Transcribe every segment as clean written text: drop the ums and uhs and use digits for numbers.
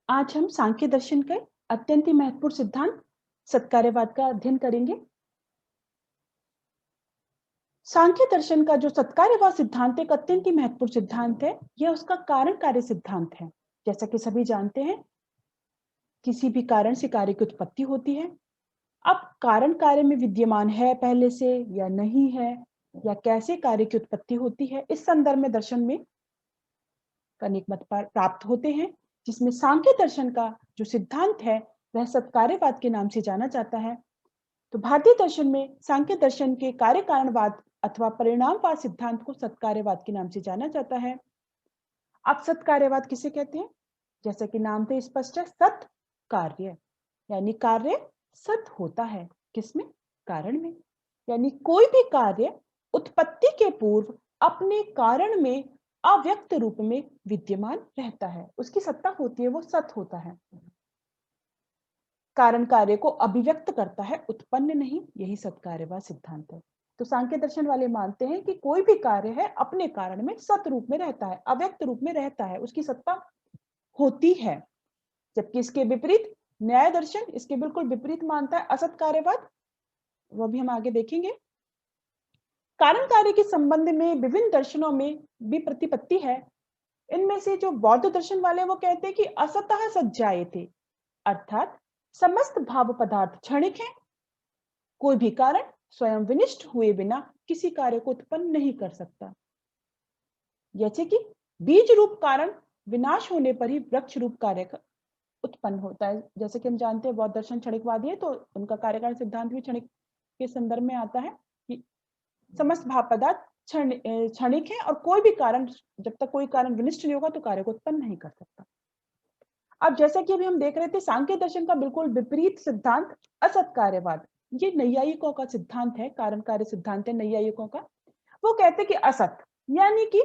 आज हम सांख्य दर्शन के अत्यंत ही महत्वपूर्ण सिद्धांत सत्कार्यवाद का अध्ययन करेंगे। सांख्य दर्शन का जो सत्कार्यवाद सिद्धांत एक अत्यंत ही महत्वपूर्ण सिद्धांत है। यह उसका कारण कार्य सिद्धांत है। जैसा कि सभी जानते हैं, किसी भी कारण से कार्य की उत्पत्ति होती है। अब कारण कार्य में विद्यमान है पहले से या नहीं है, या कैसे कार्य की उत्पत्ति होती है, इस संदर्भ में दर्शन में अनेक मत प्राप्त होते हैं, जिसमें सांख्य दर्शन का जो सिद्धांत है वह सत्कार्यवाद के नाम से जाना जाता है। तो भारतीय दर्शन में सांख्य दर्शन के कार्य कारणवाद अथवा परिणामवाद सिद्धांत को सत्कार्यवाद के नाम से जाना जाता है। अब सत्कार्यवाद किसे कहते हैं? जैसा कि नाम से स्पष्ट है, सत कार्य, यानी कार्य सत होता है। किसमें? कारण में। यानी कोई भी कार्य उत्पत्ति के पूर्व अपने कारण में अव्यक्त रूप में विद्यमान रहता है, उसकी सत्ता होती है, वो सत होता है। कारण कार्य को अभिव्यक्त करता है, उत्पन्न नहीं। यही सत्कार्यवाद सिद्धांत है। तो सांख्य दर्शन वाले मानते हैं कि कोई भी कार्य है अपने कारण में सत रूप में रहता है, अव्यक्त रूप में रहता है, उसकी सत्ता होती है। जबकि इसके विपरीत न्याय दर्शन इसके बिल्कुल विपरीत मानता है, असत कार्यवाद। वो भी हम आगे देखेंगे। कारण कार्य के संबंध में विभिन्न दर्शनों में भी प्रतिपत्ति है। इनमें से जो बौद्ध दर्शन वाले वो कहते हैं कि असतः सज्जायते, अर्थात समस्त भाव पदार्थ क्षणिक हैं। कोई भी कारण स्वयं विनिष्ट हुए बिना किसी कार्य को उत्पन्न नहीं कर सकता। जैसे कि बीज रूप कारण विनाश होने पर ही वृक्ष रूप कार्य उत्पन्न होता है। जैसे कि हम जानते हैं बौद्ध दर्शन क्षणिकवादी है, तो उनका कार्यकारण सिद्धांत भी क्षणिक के संदर्भ में आता है कि समस्त भाव पदार्थ क्षणिक है और कोई भी कारण, जब तक कोई कारण विनिष्ट नहीं होगा तो कार्य को उत्पन्न नहीं कर सकता। अब जैसा कि अभी हम देख रहे थे, सांख्य दर्शन का बिल्कुल विपरीत सिद्धांत असत कार्यवाद। ये नैयायिकों का सिद्धांत है, कारण कार्य सिद्धांत है नैयायिकों का। वो कहते कि असत यानी कि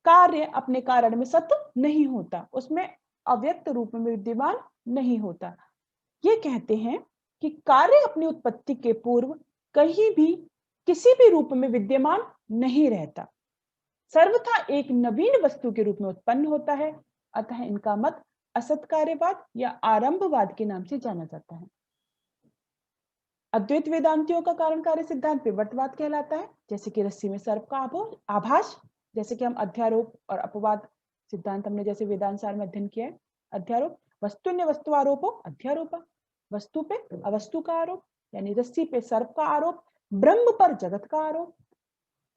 कार्य अपने कारण में सत्य नहीं होता, उसमें अव्यक्त रूप में विद्यमान नहीं होता। ये कहते हैं कि कार्य अपनी उत्पत्ति के पूर्व कहीं भी किसी भी रूप में विद्यमान नहीं रहता, सर्वथा एक नवीन वस्तु के रूप में उत्पन्न होता है। अतः इनका मत असत कार्यवाद या आरंभवाद के नाम से जाना जाता है। अद्वैत वेदांतियों का कारण कार्य सिद्धांत विवर्तवाद कहलाता है। जैसे कि रस्सी में सर्प का आभास, जैसे कि हम अध्यारोप और अपवाद सिद्धांत हमने जैसे वेदांत सार में अध्ययन किया है। अध्यारोप वस्तुन्य वस्तुआरोपो अध्यारोप, वस्तु पे अवस्तु का आरोप, यानी रस्सी पे सर्प का आरोप, ब्रह्म पर जगत का आरोप।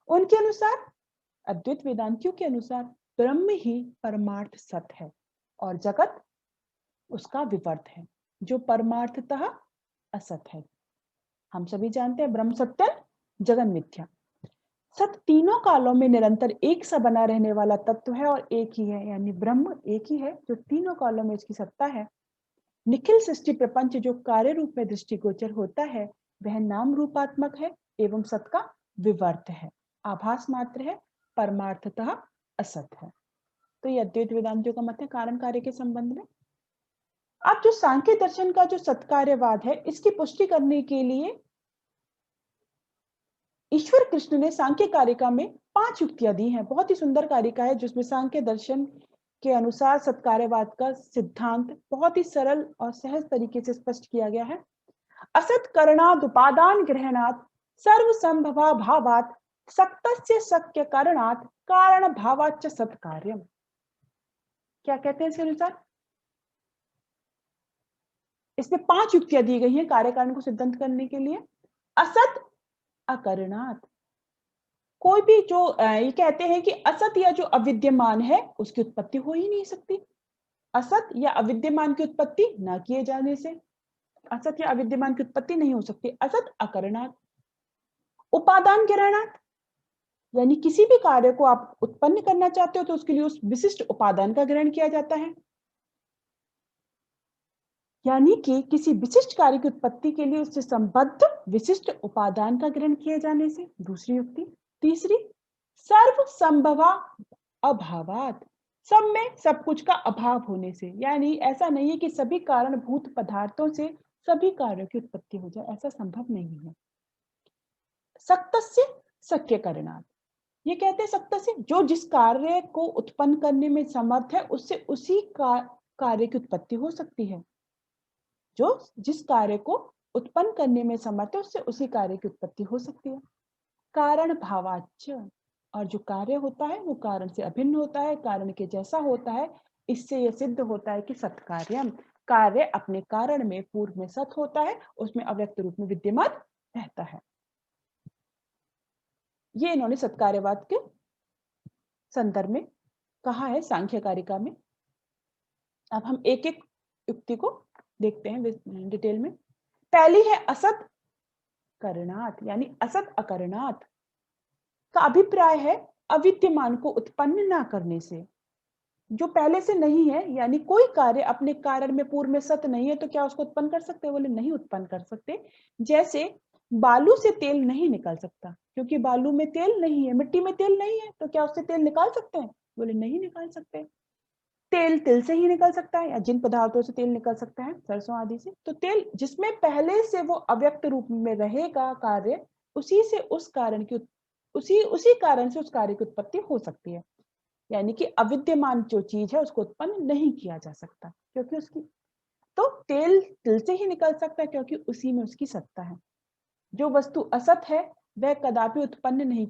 उनके अनुसार, अद्वैत वेदांतियों के अनुसार, ब्रह्म ही परमार्थ सत्य है और जगत उसका विवर्त है, जो परमार्थतः असत है। हम सभी जानते हैं ब्रह्म सत्य जगन मिथ्या। सत्य तीनों कालों में निरंतर एक सा बना रहने वाला तत्व है और एक ही है, यानी ब्रह्म एक ही है जो तीनों कालों में इसकी सत्ता है। निखिल सृष्टि प्रपंच जो कार्य रूप में दृष्टिगोचर होता है वह नाम रूपात्मक है एवं सत का विवर्त है, आभास मात्र है, परमार्थतः असत है। तो ये अद्वैत वेदांतियों का मत है कारण कार्य के संबंध में। अब जो सांख्य दर्शन का जो सत्कार्यवाद है, इसकी पुष्टि करने के लिए ईश्वर कृष्ण ने सांख्य कारिका में 5 युक्तियां दी हैं। बहुत ही सुंदर कारिका है जिसमें सांख्य दर्शन के अनुसार सत्कार्यवाद का सिद्धांत बहुत ही सरल और सहज तरीके से स्पष्ट किया गया है। असत करणाद उपादान ग्रहणात् सर्व संभवा भावात् सक्तस्य शक्य करणात् कारण भावाच्च सत्कार्यम। क्या कहते हैं इसके अनुसार? इसमें 5 युक्तियां दी गई हैं कार्य कारण को सिद्धांत करने के लिए। असत अकरणात्, कोई भी जो ये कहते हैं कि असत या जो अविद्यमान है उसकी उत्पत्ति हो ही नहीं सकती। असत या अविद्यमान की उत्पत्ति ना किए जाने से असत या अविद्यमान की उत्पत्ति नहीं हो सकती। असत अकरणात्। उपादान ग्रहणात्, यानी किसी भी कार्य को आप उत्पन्न करना चाहते हो तो उसके लिए उस विशिष्ट उपादान का ग्रहण किया जाता है, यानी कि किसी विशिष्ट कार्य की उत्पत्ति के लिए उससे संबद्ध विशिष्ट उपादान का ग्रहण किए जाने से। दूसरी युक्ति। तीसरी, सर्व संभवा अभावात, सब में सब कुछ का अभाव होने से, यानी ऐसा नहीं है कि सभी कारणभूत पदार्थों से सभी कार्यों की उत्पत्ति हो जाए, ऐसा संभव नहीं है। सक्तस्य शक्य करणात्, ये कहते हैं सत्य से जो जिस कार्य को उत्पन्न करने में समर्थ है उससे उसी का कार्य की उत्पत्ति हो सकती है। जो जिस कार्य को उत्पन्न करने में समर्थ है उससे उसी कार्य की उत्पत्ति हो सकती है। कारण भावाच्य, और जो कार्य होता है वो कारण से अभिन्न होता है, कारण के जैसा होता है। इससे यह सिद्ध होता है कि सत्कार्यम, कार्य अपने कारण में पूर्व में सत होता है, उसमें अव्यक्त रूप में विद्यमान रहता है। ये इन्होंने सत्कार्यवाद के संदर्भ में कहा है सांख्य कारिका में। अब हम एक एक युक्ति को देखते हैं डिटेल में। पहली है असत करणात्, यानी असत अकरणात् का अभिप्राय है अविद्यमान को उत्पन्न ना करने से। जो पहले से नहीं है, यानी कोई कार्य अपने कारण में पूर्व में सत नहीं है तो क्या उसको उत्पन्न कर सकते हैं? बोले नहीं उत्पन्न कर सकते। जैसे बालू से तेल नहीं निकल सकता, क्योंकि बालू में तेल नहीं है, मिट्टी में तेल नहीं है, तो क्या उससे तेल निकाल सकते हैं? बोले नहीं निकाल सकते। तेल तिल से ही निकल सकता है, या जिन पदार्थों से तेल निकल सकता है, सरसों आदि से। तो तेल जिसमें पहले से वो अव्यक्त रूप में रहेगा कार्य, उसी से उस कारण की उसी कारण से उस कार्य की उत्पत्ति हो सकती है। यानी कि अविद्यमान जो चीज है उसको उत्पन्न नहीं किया जा सकता, क्योंकि उसकी तो तेल तिल से ही निकल सकता है, क्योंकि उसी में उसकी सत्ता है। जो वस्तु असत है वह कदापि उत्पन्न नहीं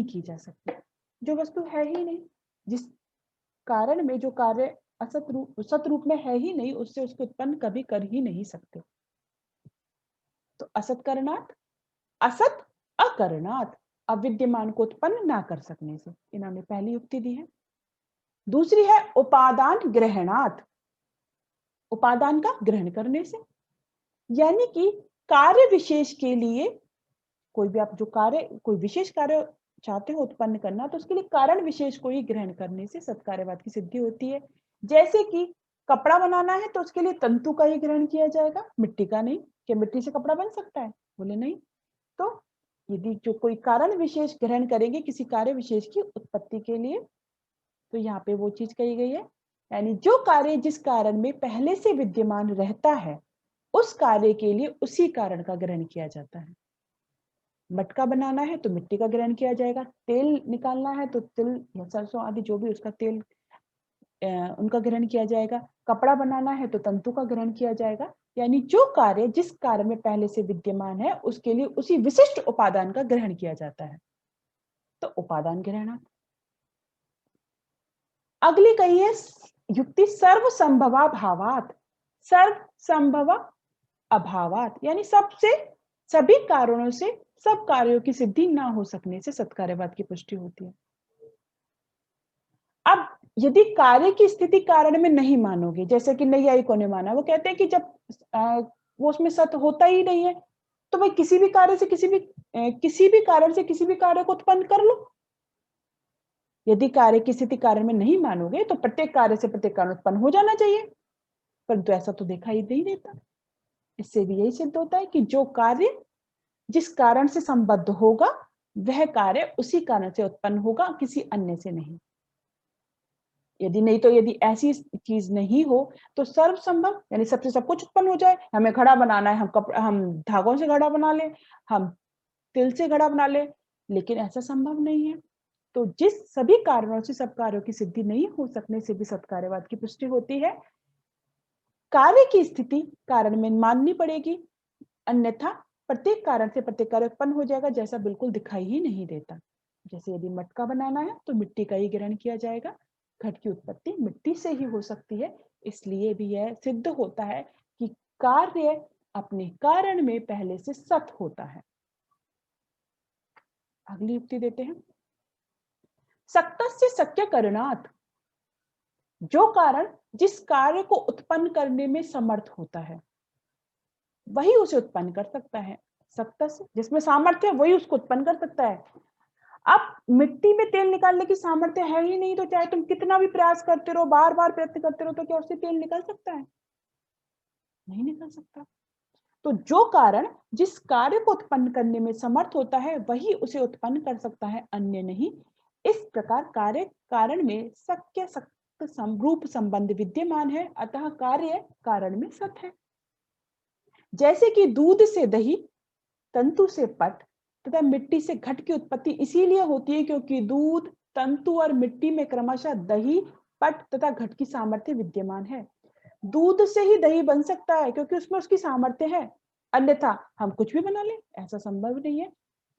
की जा सकती। जो वस्तु है ही नहीं, जिस कारण में जो कार्य सत रूप में है ही नहीं, उससे उसको उत्पन्न कभी कर ही नहीं सकते। तो असत करणात्, असत अकरणात्, अविद्यमान को उत्पन्न ना कर सकने से, इन्होंने पहली युक्ति दी है। दूसरी है उपादान ग्रहणात्, उपादान का ग्रहण करने से। यानी कि कार्य विशेष के लिए कोई भी आप कोई विशेष कार्य चाहते हो उत्पन्न करना, तो उसके लिए कारण विशेष को ही ग्रहण करने से सत्कार्यवाद की सिद्धि होती है। जैसे कि कपड़ा बनाना है तो उसके लिए तंतु का ही ग्रहण किया जाएगा, मिट्टी का नहीं। क्या मिट्टी से कपड़ा बन सकता है? बोले नहीं। तो यदि जो कोई कारण विशेष ग्रहण करेंगे किसी कार्य विशेष की उत्पत्ति के लिए, तो यहाँ पे वो चीज कही गई है। यानी जो कार्य जिस कारण में पहले से विद्यमान रहता है, उस कार्य के लिए उसी कारण का ग्रहण किया जाता है। मटका बनाना है तो मिट्टी का ग्रहण किया जाएगा, तेल निकालना है तो तिल या सरसों आदि जो भी उसका तेल उनका ग्रहण किया जाएगा। कपड़ा बनाना है तो तंतु का ग्रहण किया जाएगा। यानी जो कार्य जिस कार्य में पहले से विद्यमान है उसके लिए उसी विशिष्ट उपादान का ग्रहण किया जाता है, तो उपादान ग्रहण। अगली कही है युक्ति सर्व संभवा भावात, सर्व संभव अभावात, यानी सभी कारणों से सब कार्यों की सिद्धि ना हो सकने से सत्कार्यवाद की पुष्टि होती है। अब यदि कार्य की स्थिति कारण में नहीं मानोगे, जैसे कि नैयायिकों ने माना, वो कहते हैं कि जब वो उसमें सत होता ही नहीं है तो भाई किसी भी कारण से किसी भी कार्य को उत्पन्न कर लो। यदि कार्य की स्थिति कारण में नहीं मानोगे तो प्रत्येक कार्य से प्रत्येक कारण उत्पन्न हो जाना चाहिए, परंतु ऐसा तो देखा ही नहीं देता। इससे भी यही सिद्ध होता है कि जो कार्य जिस कारण से संबद्ध होगा वह कार्य उसी कारण से उत्पन्न होगा, किसी अन्य से नहीं। यदि ऐसी चीज नहीं हो तो सर्व संभव, यानी सबसे सब कुछ उत्पन्न हो जाए। हमें घड़ा बनाना है, हम धागों से घड़ा बना ले, हम तिल से घड़ा बना ले, लेकिन ऐसा संभव नहीं है। तो जिस सभी कारणों से सब कार्यों की सिद्धि नहीं हो सकने से भी सत्कार्यवाद की पुष्टि होती है। कार्य की स्थिति कारण में माननी पड़ेगी, अन्यथा प्रत्येक कारण से प्रत्येक कार्य उत्पन्न हो जाएगा, जैसा बिल्कुल दिखाई ही नहीं देता। जैसे यदि मटका बनाना है तो मिट्टी का ही ग्रहण किया जाएगा, घट की उत्पत्ति मिट्टी से ही हो सकती है। इसलिए भी यह सिद्ध होता है कि कार्य अपने कारण में पहले से सत होता है। अगली युक्ति देते हैं, सक्तस्य शक्य करणात्, जो कारण जिस कार्य को उत्पन्न करने में समर्थ होता है वही उसे उत्पन्न कर सकता है। सक्तस्य, जिसमें सामर्थ्य है वही उसको उत्पन्न कर सकता है। अब मिट्टी में तेल निकालने की सामर्थ्य है ही नहीं, तो चाहे तुम कितना भी प्रयास करते रहो, बार बार प्रयत्न करते रहो, तो क्या उससे तेल निकल सकता है? नहीं निकल सकता। तो जो कारण जिस कार्य को उत्पन्न करने में समर्थ होता है वही उसे उत्पन्न कर सकता है, अन्य नहीं। इस प्रकार कार्य कारण में शक्य सक्त रूप संबंध विद्यमान है, अतः कार्य कारण में सत है। जैसे कि दूध से दही, तंतु से पट तथा मिट्टी से घट की उत्पत्ति इसीलिए होती है क्योंकि दूध, तंतु और मिट्टी में क्रमशः दही पट तथा घट की सामर्थ्य विद्यमान है। दूध से ही दही बन सकता है क्योंकि उसमें उसकी सामर्थ्य है, अन्यथा हम कुछ भी बना लें, ऐसा संभव नहीं है।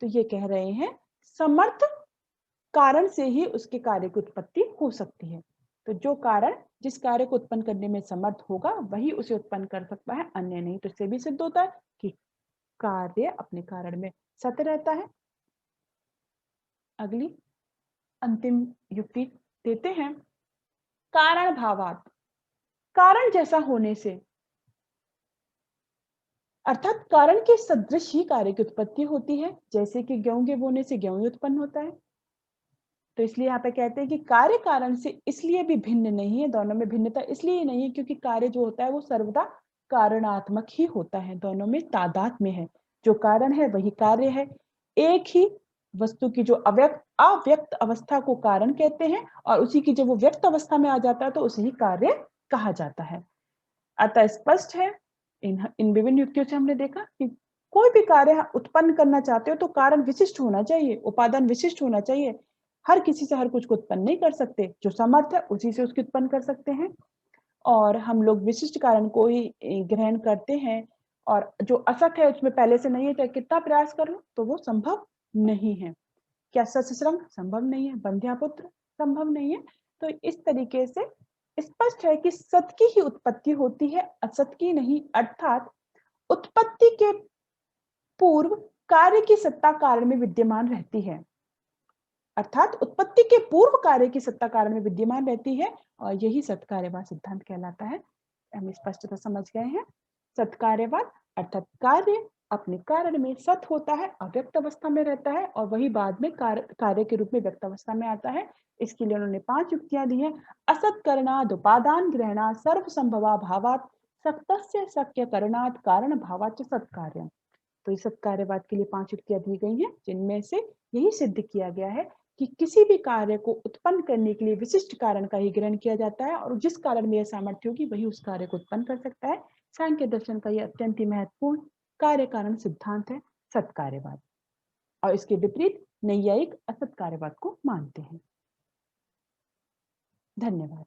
तो ये कह रहे हैं समर्थ कारण से ही उसके कार्य की उत्पत्ति हो सकती है। तो जो कारण जिस कार्य को उत्पन्न करने में समर्थ होगा वही उसे उत्पन्न कर सकता है, अन्य नहीं। तो इससे भी सिद्ध होता है कि कार्य अपने कारण में सत्य रहता है। अगली अंतिम युक्ति देते हैं, कारण भावात, कारण जैसा होने से, अर्थात कारण के सदृश ही कार्य की उत्पत्ति होती है। जैसे कि गेहूं के बोने से गेहूं उत्पन्न होता है। तो इसलिए यहाँ पे कहते हैं कि कार्य कारण से इसलिए भी भिन्न नहीं है, दोनों में भिन्नता इसलिए नहीं है क्योंकि कार्य जो होता है वो सर्वदा कारणात्मक ही होता है, दोनों में तादात्म्य है। जो कारण है वही कार्य है। एक ही वस्तु की जो अव्यक्त अवस्था को कारण कहते हैं और उसी की जब वो व्यक्त अवस्था में आ जाता है तो उसे ही कार्य कहा जाता है। अतः स्पष्ट है, इन विभिन्न युक्तियों से हमने देखा कि कोई भी कार्य उत्पन्न करना चाहते हो तो कारण विशिष्ट होना चाहिए, उपादान विशिष्ट होना चाहिए। हर किसी से हर कुछ को उत्पन्न नहीं कर सकते, जो समर्थ है उसी से उसकी उत्पन्न कर सकते हैं। और हम लोग विशिष्ट कारण को ही ग्रहण करते हैं और जो असत है उसमें पहले से नहीं है, चाहे कितना प्रयास कर लो तो वो संभव नहीं है। क्या सत्संग संभव नहीं है, बंध्यापुत्र संभव नहीं है। तो इस तरीके से स्पष्ट है कि सत की ही उत्पत्ति होती है, असत की नहीं। अर्थात उत्पत्ति के पूर्व कार्य की सत्ता कारण में विद्यमान रहती है, अर्थात उत्पत्ति के पूर्व कार्य की सत्ता कारण में विद्यमान रहती है और यही सत्कार्यवाद सिद्धांत कहलाता है। हम स्पष्टता समझ गए हैं। सत्कार्यवाद अर्थात कार्य अपने कारण में सत होता है, अव्यक्त अवस्था में रहता है और वही बाद में कार्य के रूप में व्यक्त अवस्था में आता है। इसके लिए उन्होंने 5 युक्तियां दी हैं। असत करणाद उपादान ग्रहणा सर्व संभवा भावात सक्तस्य शक्य करणाद कारण भावाच सत्कार्यम। तो इस सत्कार्यवाद के लिए 5 युक्तियां दी गई हैं, जिनमें से यही सिद्ध किया गया है कि किसी भी कार्य को उत्पन्न करने के लिए विशिष्ट कारण का ही ग्रहण किया जाता है और जिस कारण में यह सामर्थ्य होगी वही उस कार्य को उत्पन्न कर सकता है। सांख्य दर्शन का यह अत्यंत ही महत्वपूर्ण कार्य कारण सिद्धांत है सत्कार्यवाद, और इसके विपरीत नैयायिक असत्कार्यवाद को मानते हैं। धन्यवाद।